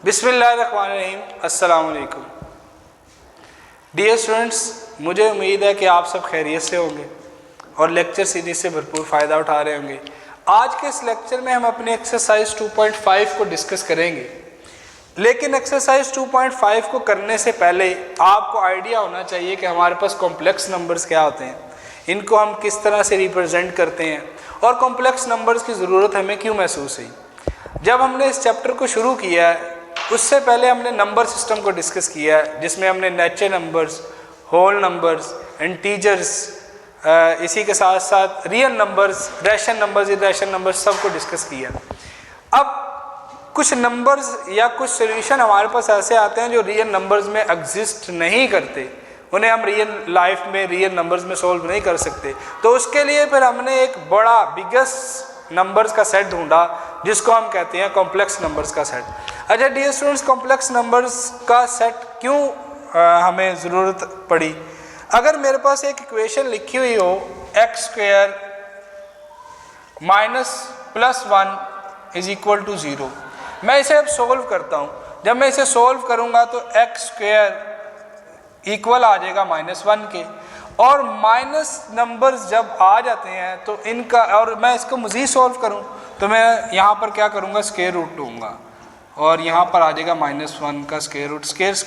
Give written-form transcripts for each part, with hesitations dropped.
बिस्मिल्लाहिर्रहमानिर्रहीम। अस्सलाम वालेकुम डियर स्टूडेंट्स, मुझे उम्मीद है कि आप सब खैरियत से होंगे और लेक्चर सीरीज से भरपूर फ़ायदा उठा रहे होंगे। आज के इस लेक्चर में हम अपने एक्सरसाइज 2.5 को डिस्कस करेंगे, लेकिन एक्सरसाइज 2.5 को करने से पहले आपको आइडिया होना चाहिए कि हमारे पास कॉम्प्लेक्स नंबर्स क्या होते हैं, इनको हम किस तरह से रिप्रेजेंट करते हैं और कॉम्प्लेक्स नंबर्स की ज़रूरत हमें क्यों महसूस हुई। जब हमने इस चैप्टर को शुरू किया है उससे पहले हमने नंबर सिस्टम को डिस्कस किया है, जिसमें हमने natural numbers, whole numbers, integers, इसी के साथ साथ real numbers, rational numbers, irrational numbers सबको डिस्कस किया। अब कुछ नंबर्स या कुछ सोल्यूशन हमारे पास ऐसे आते हैं जो रियल नंबर्स में एग्जिस्ट नहीं करते, उन्हें हम रियल लाइफ में रियल नंबर्स में सॉल्व नहीं कर सकते। तो उसके लिए फिर हमने एक बड़ा बिगेस्ट नंबर्स का सेट ढूंढा जिसको हम कहते हैं कॉम्प्लेक्स नंबर्स का सेट। अच्छा डियर स्टूडेंट्स, कॉम्प्लेक्स नंबर्स का सेट क्यों हमें ज़रूरत पड़ी। अगर मेरे पास एक इक्वेशन लिखी हुई हो x² - +1 = 0, मैं इसे अब सोल्व करता हूँ। जब मैं इसे सोल्व करूँगा तो x² इक्वल आ जाएगा -1 के, और माइनस नंबर्स जब आ जाते हैं तो इनका, और मैं इसको मज़ीद सोल्व करूं तो मैं यहाँ पर क्या करूँगा, स्क्वायर रूट लूँगा और यहाँ पर आ जाएगा -1 का स्क्वायर रूट। स्क्वायर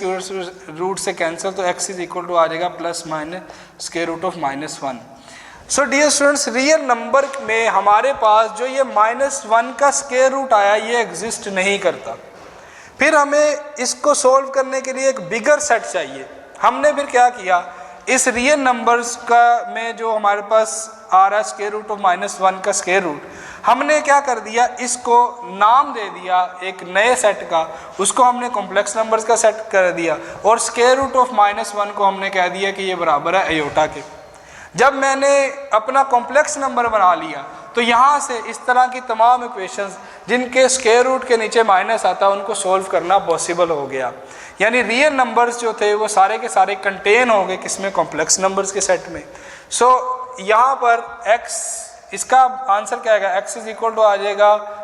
रूट से कैंसिल, तो x = आ जाएगा +-√(-1). So dear students, real number में हमारे पास जो ये -1 का स्क्वायर रूट आया ये एग्जिस्ट नहीं करता। फिर हमें इसको सोल्व करने के लिए एक बिगर सेट चाहिए। हमने फिर क्या किया, इस रियल नंबर्स का में जो हमारे पास आ रहा है √(-1) का स्क्वायर रूट, हमने क्या कर दिया, इसको नाम दे दिया एक नए सेट का, उसको हमने कॉम्प्लेक्स नंबर्स का सेट कर दिया, और √(-1) को हमने कह दिया कि ये बराबर है अयोटा के। जब मैंने अपना कॉम्प्लेक्स नंबर बना लिया तो यहाँ से इस तरह की तमाम इक्वेशंस जिनके स्क्वायर रूट के नीचे माइनस आता है उनको सोल्व करना पॉसिबल हो गया। यानी रियल नंबर्स जो थे वो सारे के सारे कंटेन हो गए किसमें, कॉम्प्लेक्स नंबर्स के सेट में। सो यहाँ पर x, इसका आंसर क्या आएगा, x = आ जाएगा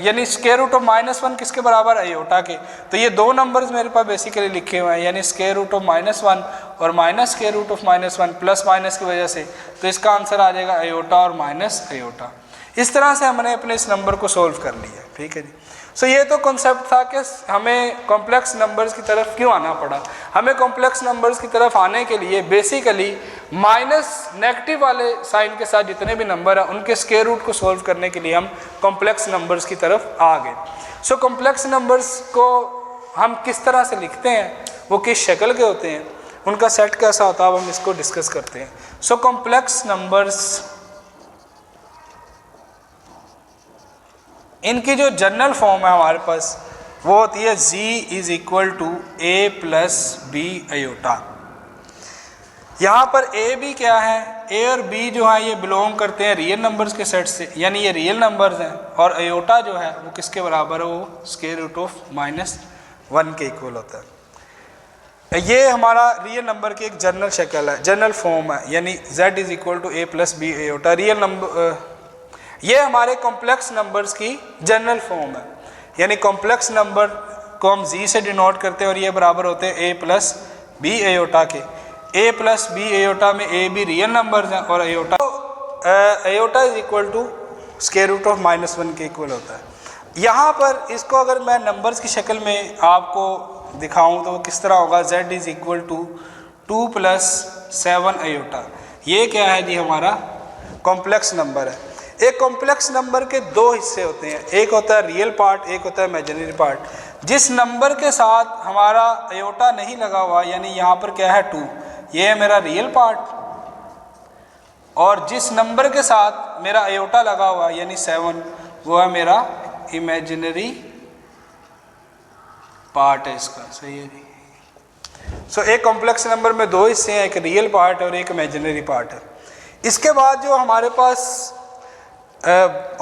यानी √(-1) किसके बराबर, अयोटा के। तो ये दो नंबर्स मेरे पास बेसिकली लिखे हुए हैं, यानी √(-1) और -√(-1) प्लस माइनस की वजह से, तो इसका आंसर आ जाएगा अयोटा और माइनस अयोटा। इस तरह से हमने अपने इस नंबर को सोल्व कर लिया। ठीक है जी। सो ये तो कॉन्सेप्ट था कि हमें कॉम्प्लेक्स नंबर्स की तरफ क्यों आना पड़ा। हमें कॉम्प्लेक्स नंबर्स की तरफ आने के लिए बेसिकली माइनस नेगेटिव वाले साइन के साथ जितने भी नंबर हैं उनके स्क्वायर रूट को सोल्व करने के लिए हम कॉम्प्लेक्स नंबर्स की तरफ आ गए। सो कॉम्प्लेक्स नंबर्स को हम किस तरह से लिखते हैं, वो किस शक्ल के होते हैं, उनका सेट कैसा होता है, अब हम इसको डिस्कस करते हैं। सो कॉम्प्लेक्स नंबर्स, इनकी जो जनरल फॉर्म है हमारे पास वो होती है z = a + b अयोटा। यहाँ पर a b क्या है, a और b जो है ये बिलोंग करते हैं रियल नंबर्स के सेट से, यानी ये रियल नंबर्स हैं, और अयोटा जो है वो किसके बराबर है, वो √(-1) के इक्वल होता है। ये हमारा रियल नंबर की एक जनरल शक्ल है, जनरल फॉर्म है, यानी z = a + b iota. Real number, ये हमारे कॉम्प्लेक्स नंबर्स की जनरल फॉर्म है, यानी कॉम्प्लेक्स नंबर को हम z से डिनोट करते हैं और ये बराबर होते हैं a + b अयोटा के। a + b अयोटा में a b रियल नंबर्स हैं और अयोटा = √(-1) के इक्वल होता है। यहाँ पर इसको अगर मैं नंबर्स की शक्ल में आपको दिखाऊं तो वो किस तरह होगा, z = 2 + 7 अयोटा। ये क्या है जी, हमारा कॉम्प्लेक्स नंबर है। एक कॉम्प्लेक्स नंबर के दो हिस्से होते हैं, एक होता है रियल पार्ट, एक होता है इमेजिनरी पार्ट। जिस नंबर के साथ हमारा अयोटा नहीं लगा हुआ, यानी यहाँ पर क्या है 2, ये है मेरा रियल पार्ट, और जिस नंबर के साथ मेरा अयोटा लगा हुआ यानी 7, वो है मेरा इमेजिनरी पार्ट है इसका। सही है जी। सो एक कॉम्प्लेक्स नंबर में दो हिस्से हैं, एक रियल पार्ट और एक इमेजिनरी पार्ट है। इसके बाद जो हमारे पास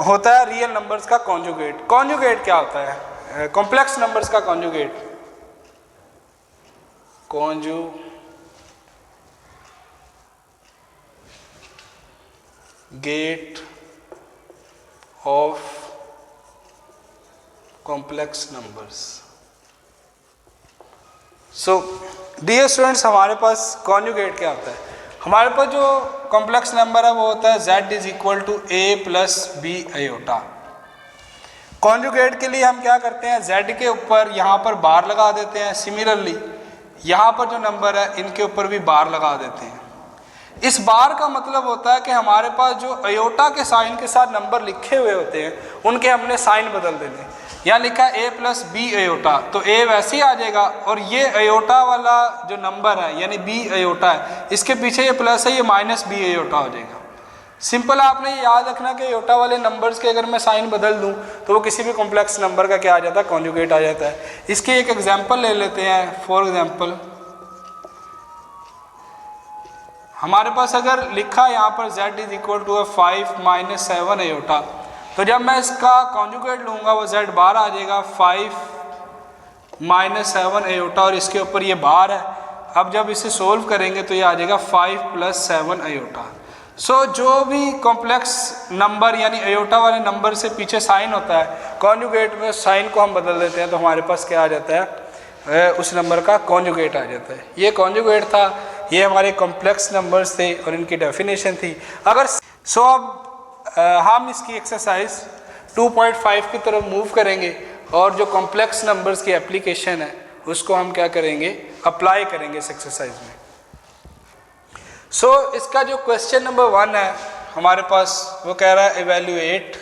होता है रियल नंबर्स का कॉन्जुगेट। कॉन्जुगेट क्या होता है, कॉम्प्लेक्स नंबर्स का conjugate, conjugate of complex numbers. So dear students, हमारे पास कॉन्जुगेट क्या होता है? हमारे पास जो कॉम्प्लेक्स नंबर है वो होता है z is equal to a plus b iota. कॉन्जुगेट के लिए हम क्या करते हैं, z के ऊपर यहाँ पर बार लगा देते हैं। सिमिलरली यहाँ पर जो नंबर है इनके ऊपर भी बार लगा देते हैं। इस बार का मतलब होता है कि हमारे पास जो अयोटा के साइन के साथ नंबर लिखे हुए होते हैं उनके हमने साइन बदल देने। यहाँ लिखा है a प्लस बी अयोटा, तो a वैसे ही आ जाएगा और ये अयोटा वाला जो नंबर है यानी b अयोटा है, इसके पीछे ये प्लस है, ये माइनस b अयोटा हो जाएगा। सिंपल आपने ये याद रखना कि अयोटा वाले नंबर्स के अगर मैं साइन बदल दूं तो वो किसी भी कॉम्प्लेक्स नंबर का क्या आ जाता है, कॉन्जुगेट आ जाता है। इसकी एक एग्जांपल ले लेते हैं। फॉर एग्जांपल हमारे पास अगर लिखा यहाँ पर z is equal to 5 minus 7 iota, तो जब मैं इसका कॉन्जुगेट लूँगा वो z बार आ जाएगा 5 माइनस 7 अयोटा और इसके ऊपर ये बार है। अब जब इसे सोल्व करेंगे तो ये आ जाएगा 5 प्लस 7 अयोटा। सो जो भी कॉम्प्लेक्स नंबर यानी अयोटा वाले नंबर से पीछे साइन होता है, कॉन्जुगेट में साइन को हम बदल देते हैं तो हमारे पास क्या आ जाता है, उस नंबर का कॉन्जुगेट आ जाता है। ये कॉन्जुगेट था, ये हमारे कॉम्प्लेक्स नंबर्स थे और इनकी डेफिनेशन थी। अगर अब हम इसकी एक्सरसाइज 2.5 की तरफ मूव करेंगे और जो कॉम्प्लेक्स नंबर्स की एप्लीकेशन है उसको हम क्या करेंगे, अप्लाई करेंगे इस एक्सरसाइज में। इसका जो क्वेश्चन नंबर 1 है हमारे पास वो कह रहा है इवेल्युएट।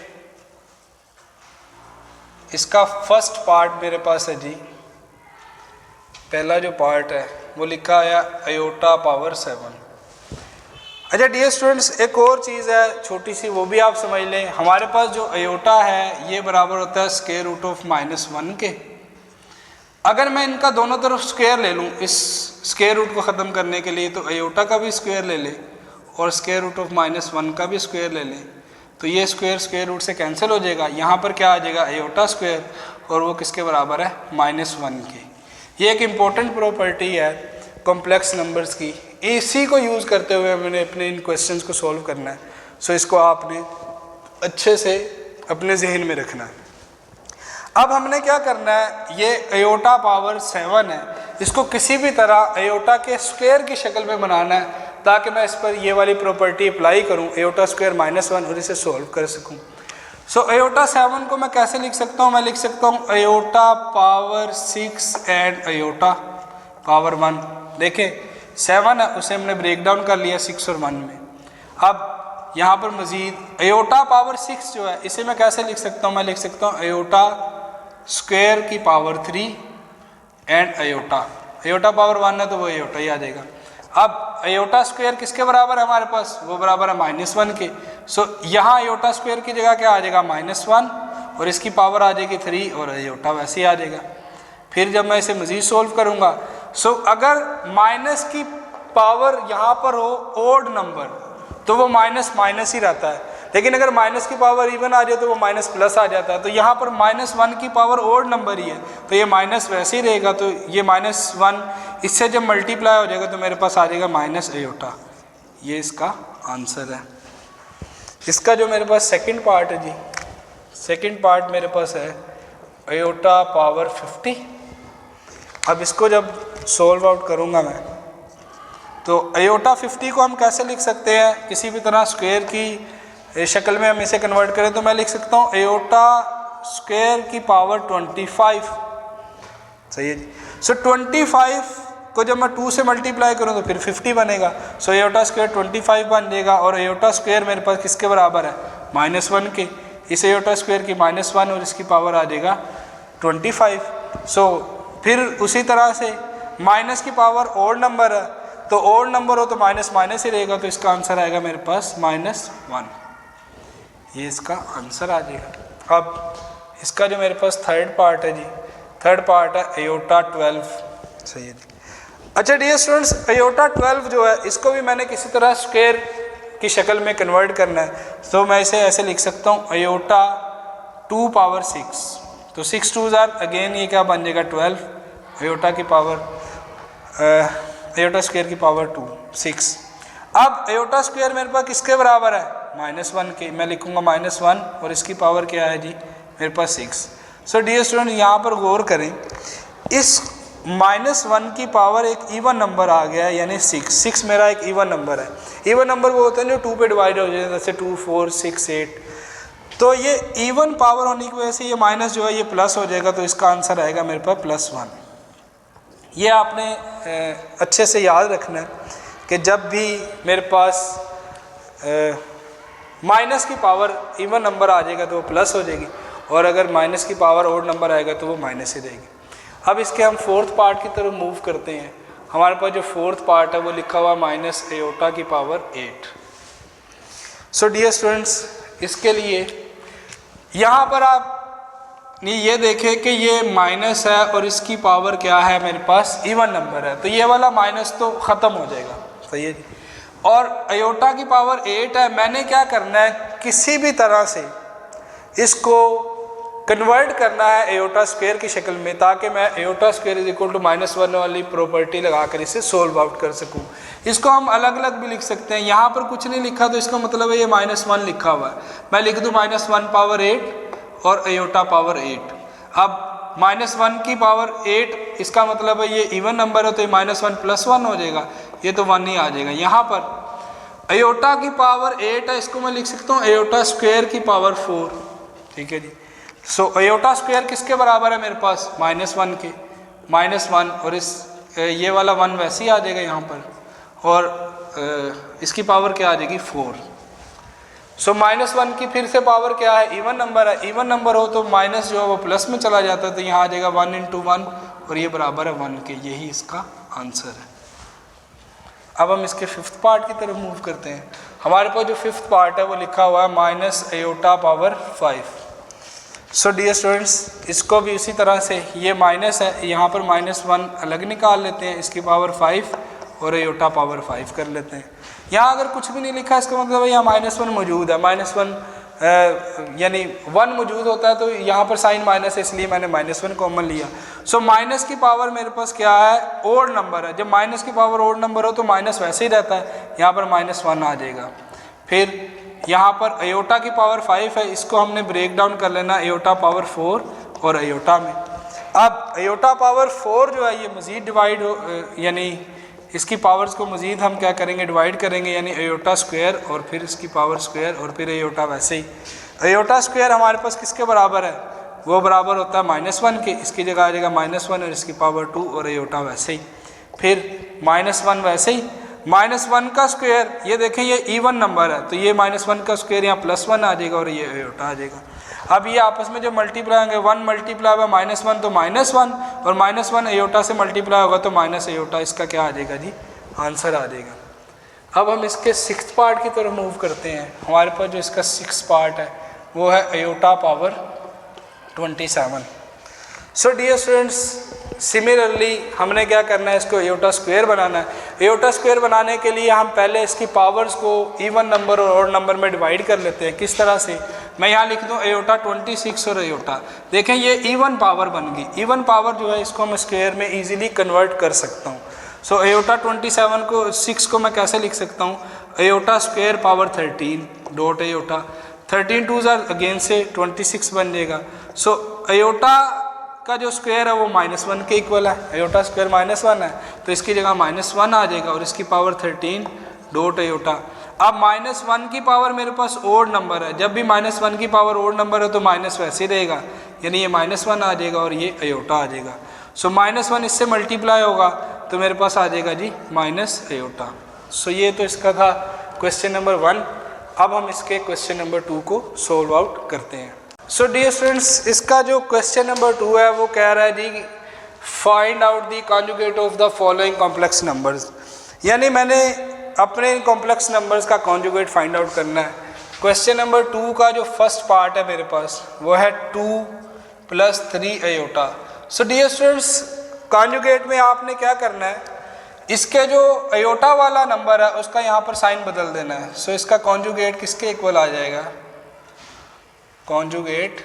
इसका फर्स्ट पार्ट मेरे पास है जी, पहला जो पार्ट है वो लिखा है अयोटा पावर 7। अच्छा डियर स्टूडेंट्स, एक और चीज़ है छोटी सी, वो भी आप समझ लें। हमारे पास जो अयोटा है ये बराबर होता है स्क्वायर रूट ऑफ -1 के। अगर मैं इनका दोनों तरफ स्क्वायर ले लूँ इस स्क्वायर रूट को ख़त्म करने के लिए, तो अयोटा का भी स्क्वायर ले लें और स्क्वायर रूट ऑफ -1 का भी स्क्वायर ले लें, तो ये स्क्वायर स्क्वायर रूट से कैंसिल हो जाएगा। यहाँ पर क्या आ जाएगा, अयोटा स्क्वायर, और वो किसके बराबर है, -1 के। ये एक इम्पॉर्टेंट प्रॉपर्टी है कॉम्प्लेक्स नंबर्स की। इसी को यूज़ करते हुए मैंने अपने इन क्वेश्चंस को सॉल्व करना है। सो इसको आपने अच्छे से अपने जहन में रखना है। अब हमने क्या करना है, ये अयोटा पावर 7 है, इसको किसी भी तरह अयोटा के स्क्वायर की शक्ल में बनाना है ताकि मैं इस पर ये वाली प्रॉपर्टी अप्लाई करूँ, अयोटा स्क्वायर -1, और इसे सॉल्व कर सकूँ। अयोटा 7 को मैं कैसे लिख सकता हूँ, मैं लिख सकता हूँ iota power 6 and iota power 1। देखें 7 है उसे हमने ब्रेक डाउन कर लिया 6 और 1 में। अब यहाँ पर मज़ीद अयोटा पावर 6 जो है इसे मैं कैसे लिख सकता हूँ, मैं लिख सकता हूँ अयोटा स्क्वायर की पावर 3 एंड अयोटा पावर 1 है तो वो अयोटा ही आ जाएगा। अब अयोटा स्क्वायर किसके बराबर है हमारे पास, वो बराबर है -1 के। यहाँ अयोटा स्क्वायर की जगह क्या आ जाएगा, -1, और इसकी पावर आ जाएगी 3 और अयोटा वैसे ही आ जाएगा। फिर जब मैं इसे मज़ीद सोल्व करूँगा, अगर माइनस की पावर यहाँ पर हो ओड नंबर तो वो माइनस ही रहता है, लेकिन अगर माइनस की पावर इवन आ जाए तो वो माइनस प्लस आ जाता है। तो यहाँ पर -1 की पावर ओड नंबर ही है तो ये माइनस वैसे ही रहेगा। तो ये -1 इससे जब मल्टीप्लाई हो जाएगा तो मेरे पास आ जाएगा माइनस अयोटा। ये इसका आंसर है। इसका जो मेरे पास सेकंड पार्ट है जी, सेकंड पार्ट मेरे पास है अयोटा पावर 50। अब इसको जब सोल्व आउट करूँगा मैं तो अयोटा 50 को हम कैसे लिख सकते हैं, किसी भी तरह स्क्वायर की शक्ल में हम इसे कन्वर्ट करें तो मैं लिख सकता हूँ अयोटा स्क्वायर की पावर 25। सही है जी। 25 को जब मैं 2 से मल्टीप्लाई करूँ तो फिर 50 बनेगा। अयोटा स्क्वायर 25 बन जाएगा और अयोटा स्क्वायर मेरे पास किसके बराबर है, -1 के। इस अयोटा स्क्वायर की -1 और इसकी पावर आ जाएगा 25। फिर उसी तरह से माइनस की पावर ओड नंबर है तो ओड नंबर हो तो माइनस ही रहेगा, तो इसका आंसर आएगा मेरे पास -1। ये इसका आंसर आ जाएगा। अब इसका जो मेरे पास थर्ड पार्ट है जी, थर्ड पार्ट है अयोटा 12। सही है जी। अच्छा डियर स्टूडेंट्स, अयोटा 12 जो है इसको भी मैंने किसी तरह स्क्वायर की शक्ल में कन्वर्ट करना है। तो मैं इसे ऐसे लिख सकता हूँ अयोटा 2 पावर 6। तो 6 2 अगेन ये क्या बन जाएगा 12। अयोटा की पावर अयोटा स्क्वायर की पावर 2 6। अब अयोटा स्क्वायर मेरे पास किसके बराबर है, -1 के। मैं लिखूंगा -1 और इसकी पावर क्या है जी मेरे पास 6। सो डियर स्टूडेंट यहाँ पर गौर करें, इस -1 की पावर एक इवन नंबर आ गया है, यानी 6 मेरा एक इवन नंबर है। इवन नंबर वो होते हैं जो 2 पे डिवाइड हो जाते हैं, जैसे 2, 4, 6, 8। तो ये इवन पावर होने की वजह से ये माइनस जो है ये प्लस हो जाएगा, तो इसका आंसर आएगा मेरे पास +1। ये आपने अच्छे से याद रखना है कि जब भी मेरे पास माइनस की पावर इवन नंबर आ जाएगा तो वो प्लस हो जाएगी, और अगर माइनस की पावर ओड नंबर आएगा तो वो माइनस ही रहेगी। अब इसके हम फोर्थ पार्ट की तरफ मूव करते हैं। हमारे पास जो फोर्थ पार्ट है वो लिखा हुआ -8। सो डियर स्टूडेंट्स, इसके लिए यहाँ पर आप ये देखें कि ये माइनस है और इसकी पावर क्या है, मेरे पास इवन नंबर है, तो ये वाला माइनस तो ख़त्म हो जाएगा, सही है जी। और अयोटा की पावर 8 है। मैंने क्या करना है, किसी भी तरह से इसको कन्वर्ट करना है अयोटा स्क्वायर की शक्ल में, ताकि मैं अयोटा स्क्वायर = -1 वाली प्रॉपर्टी लगाकर इसे सोल्व आउट कर सकूं। इसको हम अलग अलग भी लिख सकते हैं। यहाँ पर कुछ नहीं लिखा तो इसका मतलब है ये -1 लिखा हुआ है। मैं लिख दूँ -1 पावर 8 और अयोटा पावर 8। अब -1 की पावर 8, इसका मतलब है ये इवन नंबर है, तो ये -1 + 1 हो जाएगा, ये तो 1 ही आ जाएगा। यहाँ पर अयोटा की पावर 8 है, इसको मैं लिख सकता हूँ अयोटा स्क्वायर की पावर 4, ठीक है जी। सो अयोटा स्क्वायर किसके बराबर है मेरे पास, -1 के, -1, और इस ये वाला 1 वैसे ही आ जाएगा यहाँ पर, और इसकी पावर क्या आ जाएगी 4। सो -1 की फिर से पावर क्या है, इवन नंबर है। इवन नंबर हो तो माइनस जो है वो प्लस में चला जाता है, तो यहाँ आ जाएगा 1 × 1, और ये बराबर है 1 के। यही इसका आंसर है। अब हम इसके फिफ्थ पार्ट की तरफ मूव करते हैं। हमारे पास जो फिफ्थ पार्ट है वो लिखा हुआ है -5। सो डियर स्टूडेंट्स, इसको भी उसी तरह से, ये माइनस है, यहाँ पर -1 अलग निकाल लेते हैं, इसकी पावर 5 और अयोटा पावर 5 कर लेते हैं। यहाँ अगर कुछ भी नहीं लिखा, इसका मतलब है यहाँ -1 मौजूद है। -1 यानी 1 मौजूद होता है, तो यहाँ पर साइन माइनस है, इसलिए मैंने -1 कॉमन लिया। सो माइनस की पावर मेरे पास क्या है, ओड नंबर है। जब माइनस की पावर ओड नंबर हो तो माइनस वैसे ही रहता है, यहाँ पर -1 आ जाएगा। फिर यहाँ पर अयोटा की पावर 5 है, इसको हमने ब्रेक डाउन कर लेना अयोटा पावर 4 और अयोटा में। अब अयोटा पावर 4 जो है ये मज़ीद डिवाइड हो, यानी इसकी पावर्स को मज़ीद हम क्या करेंगे, डिवाइड करेंगे, यानी अयोटा स्क्वायर और फिर इसकी पावर स्क्वायर और फिर अयोटा। वैसे ही अयोटा स्क्वायर हमारे पास किसके बराबर है, वो बराबर होता है -1 के, इसकी जगह आ जाएगा -1 और इसकी पावर 2 और अयोटा वैसे ही। फिर -1 वैसे ही, -1 का स्क्वायर, ये देखें ये इवन नंबर है, तो ये -1 का स्क्वायर यहाँ +1 आ जाएगा और ये अयोटा आ जाएगा। अब ये आपस में जो मल्टीप्लाई होंगे, 1 मल्टीप्लाई होगा -1 तो -1, और -1 अयोटा से मल्टीप्लाई होगा तो माइनस अयोटा, इसका क्या आ जाएगा जी, आंसर आ जाएगा। अब हम इसके सिक्स्थ पार्ट की तरफ मूव करते हैं। हमारे पास जो इसका सिक्स्थ पार्ट है वो है iota power 27। So dear students, similarly हमने क्या करना है, इसको अयोटा स्क्वायर बनाना है। अयोटा स्क्वायर बनाने के लिए हम पहले इसकी पावर्स को इवन नंबर और ऑड नंबर में डिवाइड कर लेते हैं। किस तरह से, मैं यहाँ लिख दूँ अयोटा 26 और अयोटा, देखें ये इवन पावर बन गई। इवन पावर जो है इसको मैं स्क्वायर में इजीली कन्वर्ट कर सकता हूँ। सो अयोटा 27 को 6 को मैं कैसे लिख सकता हूँ, iota square power 13 dot iota, 13 2s again से 26 बन जाएगा। सो अयोटा का जो स्क्वायर है वो -1 के इक्वल है, अयोटा स्क्वायर -1 है, तो इसकी जगह -1 आ जाएगा और इसकी पावर 13 डॉट अयोटा। अब -1 की पावर मेरे पास ओड नंबर है, जब भी -1 की पावर ओड नंबर है तो माइनस वैसे रहेगा, यानी ये -1 आ जाएगा और ये अयोटा आ जाएगा। सो -1 इससे मल्टीप्लाई होगा तो मेरे पास आ जाएगा जी माइनस अयोटा। सो ये तो इसका था क्वेश्चन नंबर 1। अब हम इसके क्वेश्चन नंबर 2 को सोल्व आउट करते हैं। सो डियर स्टूडेंट्स, इसका जो क्वेश्चन नंबर 2 है वो कह रहा है जी find out the conjugate of the following complex numbers, यानी मैंने अपने कॉम्प्लेक्स नंबर्स का कॉन्जुगेट फाइंड आउट करना है। क्वेश्चन नंबर 2 का जो फर्स्ट पार्ट है मेरे पास वो है 2 + 3 iota. So dear students, conjugate में आपने क्या करना है, इसके जो अयोटा वाला नंबर है उसका यहाँ पर साइन बदल देना है। सो इसका कॉन्जुगेट किसके इक्वल आ जाएगा, कॉन्जुगेट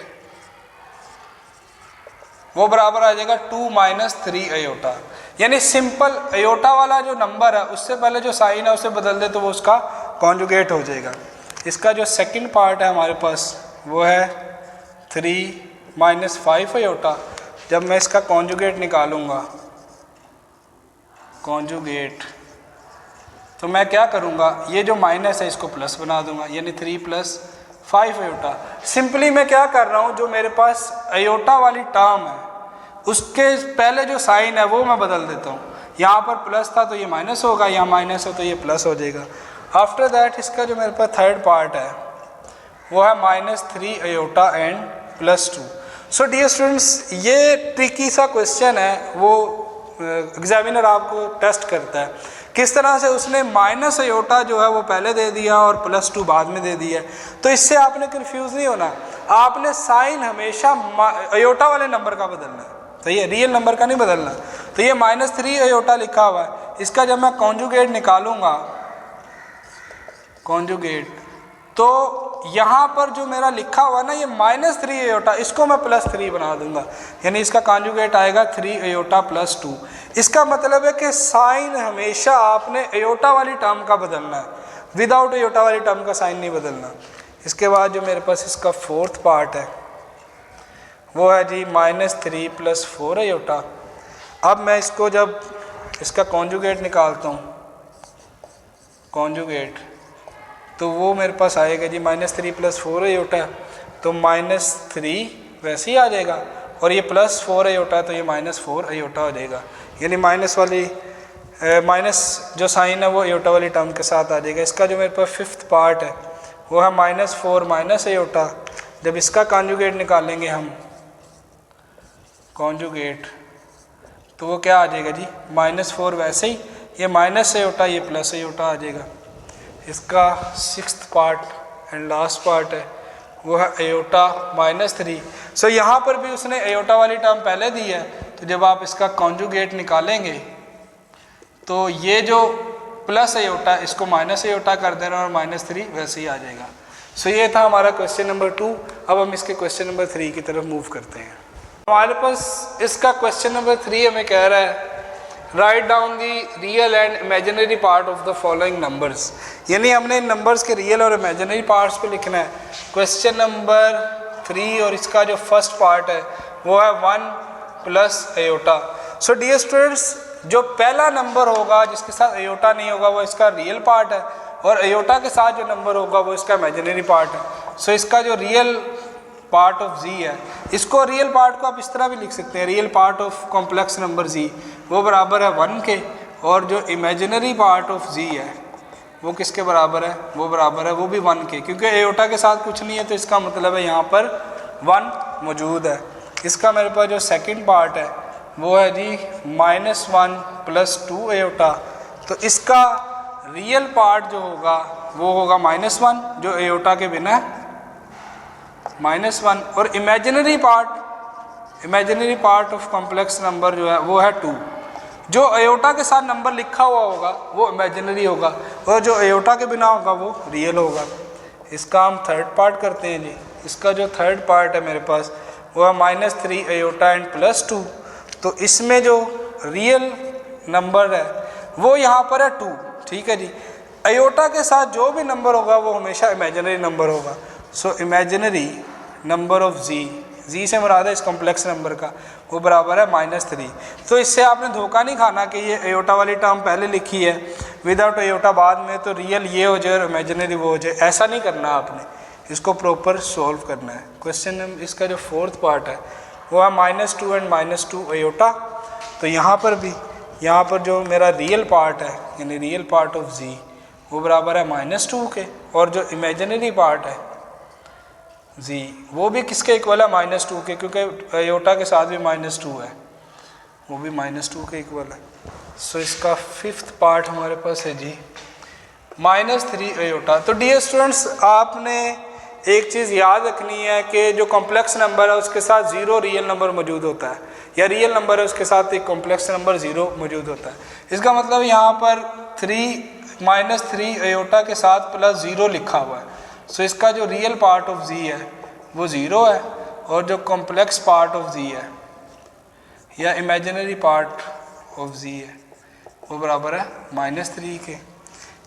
वो बराबर आ जाएगा 2 - 3 अयोटा, यानी सिंपल अयोटा वाला जो नंबर है उससे पहले जो साइन है उसे बदल दे तो वो उसका कॉन्जुगेट हो जाएगा। इसका जो सेकंड पार्ट है हमारे पास वो है 3 माइनस 5 अयोटा। जब मैं इसका कॉन्जुगेट निकालूंगा, कॉन्जुगेट, तो मैं क्या करूँगा, ये जो माइनस है इसको प्लस बना दूंगा, यानी 3 + 5 अयोटा। सिंपली मैं क्या कर रहा हूँ, जो मेरे पास अयोटा वाली टर्म है उसके पहले जो साइन है वो मैं बदल देता हूँ। यहाँ पर प्लस था तो ये माइनस होगा, यहाँ माइनस हो तो ये प्लस हो जाएगा। आफ्टर दैट इसका जो मेरे पास थर्ड पार्ट है वो है -3 iota and +2। So dear students, ये ट्रिकी सा क्वेश्चन है, वो एग्जामिनर आपको टेस्ट करता है किस तरह से उसने माइनस अयोटा जो है वो पहले दे दिया और +2 बाद में दे दिया। तो इससे आपने कंफ्यूज नहीं होना, आपने साइन हमेशा अयोटा वाले नंबर का बदलना है, सही है, रियल नंबर का नहीं बदलना। तो ये -3 अयोटा लिखा हुआ है, इसका जब मैं कॉन्जुगेट निकालूंगा, कॉन्जुगेट, तो यहाँ पर जो मेरा लिखा हुआ ना ये -3 अयोटा, इसको मैं +3 बना दूंगा, यानी इसका कॉन्जुगेट आएगा 3 अयोटा +2। इसका मतलब है कि साइन हमेशा आपने अयोटा वाली टर्म का बदलना है, विदाउट अयोटा वाली टर्म का साइन नहीं बदलना। इसके बाद जो मेरे पास इसका फोर्थ पार्ट है वो है जी -3 + 4 अयोटा। अब मैं इसको जब इसका कॉन्जुगेट निकालता हूँ, कॉन्जुगेट, तो वो मेरे पास आएगा जी -3 + 4 अयोटा, तो -3 वैसे ही आ जाएगा, और ये +4 अयोटा तो ये -4 अयोटा हो जाएगा, यानी माइनस वाली माइनस जो साइन है वो अयोटा वाली टर्म के साथ आ जाएगा। इसका जो मेरे पास फिफ्थ पार्ट है वो है -4 अयोटा। जब इसका कॉन्जुगेट निकालेंगे हम, कॉन्जुगेट, तो वो क्या आ जाएगा जी, -4 वैसे ही, ये माइनस अयोटा, ये प्लस अयोटा आ जाएगा। इसका sixth part and last part है वो है अयोटा -3। सो यहाँ पर भी उसने अयोटा वाली टर्म पहले दी है, तो जब आप इसका कॉन्जुगेट निकालेंगे तो ये जो प्लस अयोटा इसको माइनस अयोटा कर देना और -3 वैसे ही आ जाएगा। सो ये था हमारा क्वेश्चन नंबर 2। अब हम इसके क्वेश्चन नंबर 3 की तरफ मूव करते हैं। हमारे पास इसका क्वेश्चन नंबर 3 हमें कह रहा है write down the real and imaginary part of the following numbers, यानी हमने इन नंबर्स के रियल और इमेजिनरी पार्ट्स पे लिखना है। क्वेश्चन नंबर 3 और इसका जो फर्स्ट पार्ट है वो है 1 + अयोटा। सो डियर स्टूडेंट्स, जो पहला नंबर होगा जिसके साथ अयोटा नहीं होगा वो इसका रियल पार्ट है, और अयोटा के साथ जो नंबर होगा वो इसका इमेजिनरी पार्ट है। सो इसका जो रियल पार्ट ऑफ z है, इसको रियल पार्ट को आप इस तरह भी लिख सकते हैं, real part of complex number z वो बराबर है 1 के, और जो इमेजिनरी पार्ट ऑफ z है वो किसके बराबर है, वो बराबर है वो भी 1 के, क्योंकि अयोटा के साथ कुछ नहीं है तो इसका मतलब है यहाँ पर 1 मौजूद है। इसका मेरे पास जो सेकंड पार्ट है वो है जी -1 + 2 अयोटा। तो इसका रियल पार्ट जो होगा वो होगा -1 जो अयोटा के बिना है, -1, और imaginary part of complex number जो है वो है 2। जो अयोटा के साथ नंबर लिखा हुआ होगा वो इमेजिनरी होगा, और जो अयोटा के बिना होगा वो रियल होगा। इसका हम थर्ड पार्ट करते हैं जी। इसका जो थर्ड पार्ट है मेरे पास वो है -3 अयोटा एंड +2। तो इसमें जो रियल नंबर है वो यहाँ पर है 2, ठीक है जी। अयोटा के साथ जो भी नंबर होगा वो हमेशा इमेजिनरी नंबर होगा। सो इमेजिनरी नंबर ऑफ z से मुराद है इस कॉम्प्लेक्स नंबर का, वो बराबर है -3। तो इससे आपने धोखा नहीं खाना कि ये अयोटा वाली टर्म पहले लिखी है विदाउट अयोटा बाद में, तो रियल ये हो जाए और इमेजिनरी वो हो जाए, ऐसा नहीं करना आपने, इसको प्रॉपर सॉल्व करना है। क्वेश्चन इसका जो फोर्थ पार्ट है वो है -2 एंड -2 अयोटा। तो यहाँ पर भी, यहाँ पर जो मेरा रियल पार्ट है यानी रियल पार्ट ऑफ z वो बराबर है -2 के, और जो इमेजिनरी पार्ट है z वो भी किसके इक्वल है, -2 के, क्योंकि अयोटा के साथ भी -2 है, वो भी -2 के इक्वल है। सो इसका फिफ्थ पार्ट हमारे पास है जी -3 अयोटा। तो डियर स्टूडेंट्स, आपने एक चीज़ याद रखनी है कि जो कॉम्प्लेक्स नंबर है उसके साथ 0 रियल नंबर मौजूद होता है, या रियल नंबर है उसके साथ एक कॉम्प्लेक्स नंबर 0 मौजूद होता है। इसका मतलब यहाँ पर -3 अयोटा के साथ +0 लिखा हुआ है। सो इसका जो रियल पार्ट ऑफ z है वो 0 है, और जो कॉम्प्लेक्स पार्ट ऑफ z है या इमेजिनरी पार्ट ऑफ z है वो बराबर है -3 के।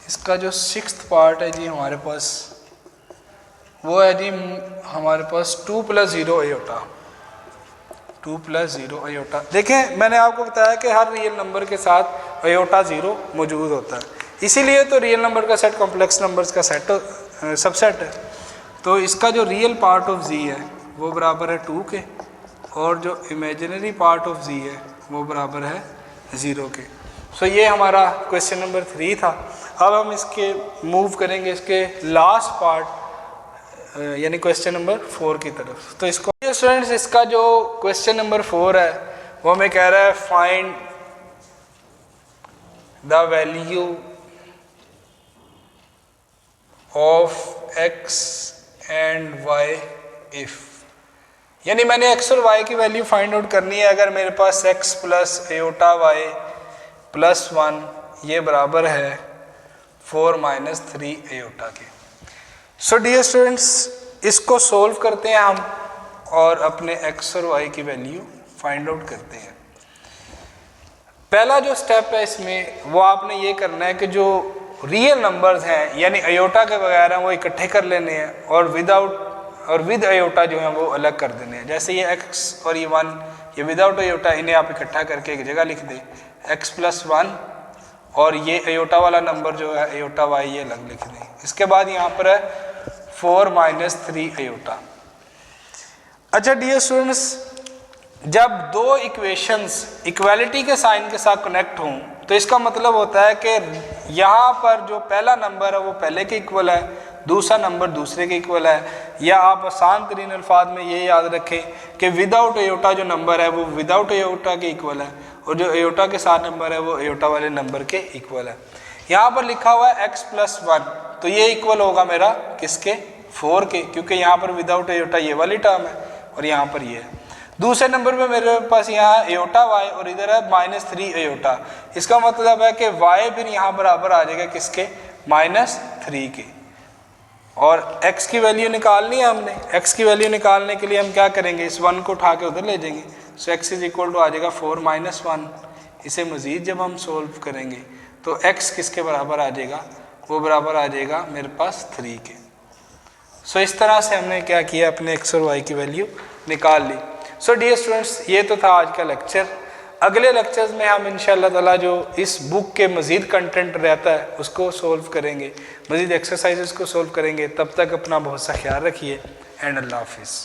इसका जो सिक्स्थ पार्ट है जी हमारे पास वो है जी हमारे पास 2 + 0 अयोटा। 2 + 0 अयोटा। देखें मैंने आपको बताया कि हर रियल नंबर के साथ अयोटा 0 मौजूद होता है, इसीलिए तो रियल नंबर का सेट कॉम्प्लेक्स नंबर्स का सेट सबसेट है। तो इसका जो रियल पार्ट ऑफ z है वो बराबर है 2 के, और जो इमेजिनरी पार्ट ऑफ z है वो बराबर है 0 के। सो ये हमारा क्वेश्चन नंबर 3 था। अब हम इसके मूव करेंगे इसके लास्ट पार्ट यानी क्वेश्चन नंबर 4 की तरफ। तो इसको स्टूडेंट्स इसका जो क्वेश्चन नंबर 4 है वो हमें कह रहा है find the value of x and y if, यानी मैंने x और y की वैल्यू फाइंड आउट करनी है अगर मेरे पास x + अयोटा y + 1 ये बराबर है 4 - 3 अयोटा के। सो डियर स्टूडेंट्स इसको सोल्व करते हैं हम और अपने x और y की वैल्यू फाइंड आउट करते हैं। पहला जो स्टेप है इसमें वो आपने ये करना है कि जो रियल नंबर्स हैं यानी अयोटा के बगैर हैं वो इकट्ठे कर लेने हैं और विद अयोटा जो है वो अलग कर देने हैं। जैसे ये x और ये 1 ये विदाउट अयोटा, इन्हें आप इकट्ठा करके एक जगह लिख दें x + 1, और ये अयोटा वाला नंबर जो है अयोटा y ये अलग लिख दें। इसके बाद यहाँ पर है 4 - 3 अयोटा। अच्छा डियर स्टूडेंट्स जब दो इक्वेशंस इक्वालिटी के साइन के साथ कनेक्ट हों तो इसका मतलब होता है कि यहाँ पर जो पहला नंबर है वो पहले के इक्वल है, दूसरा नंबर दूसरे के इक्वल है। या आप आसान तरीन अल्फाज में ये याद रखें कि विदाउट अयोटा जो नंबर है वो विदाउट अयोटा के इक्वल है, और जो अयोटा के साथ नंबर है वो अयोटा वाले नंबर के इक्वल है। यहाँ पर लिखा हुआ है x + 1, तो ये इक्वल होगा मेरा किसके 4 के, क्योंकि यहाँ पर विदाउट अयोटा ये वाली टर्म है और यहाँ पर ये है। दूसरे नंबर पे मेरे पास यहाँ अयोटा y और इधर है -3 अयोटा। इसका मतलब है कि y फिर यहाँ बराबर आ जाएगा किसके -3 के, और x की वैल्यू निकालनी है हमने। x की वैल्यू निकालने के लिए हम क्या करेंगे, इस 1 को उठा के उधर ले जाएंगे। सो x = आ जाएगा 4 - 1। इसे मज़ीद जब हम सोल्व करेंगे तो x किसके बराबर आ जाएगा, वो बराबर आ जाएगा मेरे पास 3 के। सो इस तरह से हमने क्या किया, अपने x और y की वैल्यू निकाल ली। सो डियर स्टूडेंट्स ये तो था आज का लेक्चर। अगले लेक्चर्स में हम इंशाअल्लाह ताला जो इस बुक के मज़ीद कंटेंट रहता है उसको सोल्व करेंगे, मज़ीद एक्सरसाइजेस को सोल्व करेंगे। तब तक अपना बहुत सा ख्याल रखिए एंड अल्लाह हाफिज़।